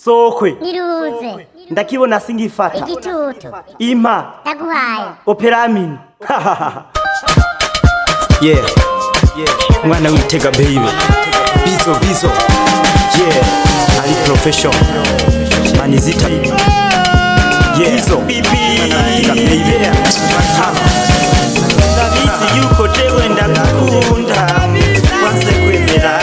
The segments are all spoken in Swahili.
Sokwe niruze ndakibona singifata igitutu impa ndaguhaye operamini yeah mwana witega baby bizo yeah ali professional manizita yeah bizo baby ndabizi yuko jewe ndakukunda wanze kwemera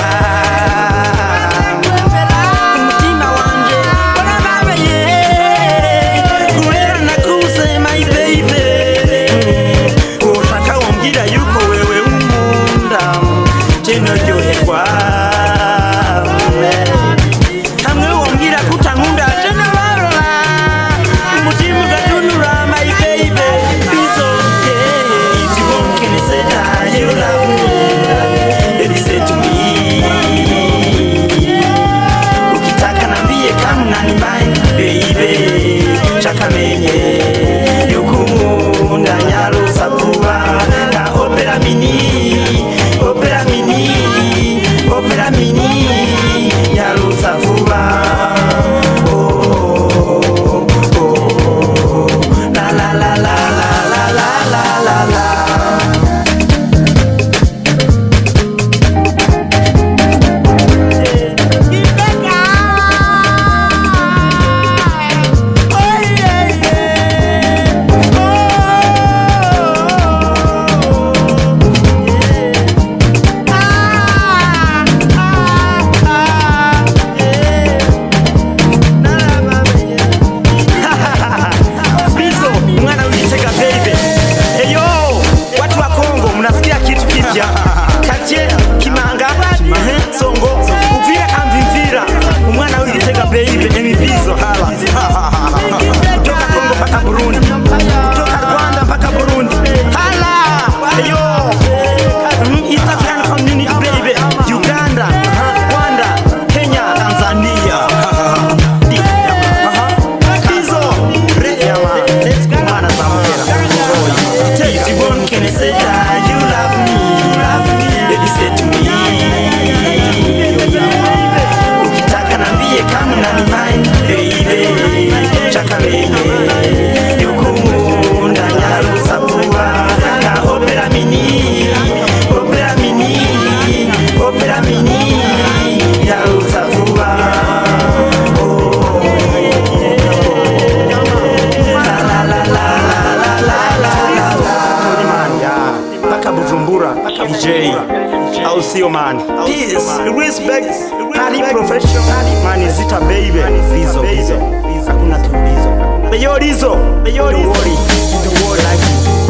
DJ, I'll see you man. Peace, respect, Ali professional, manizita baby. Bizo, hakuna tulizo. Beyo lizo, don't worry like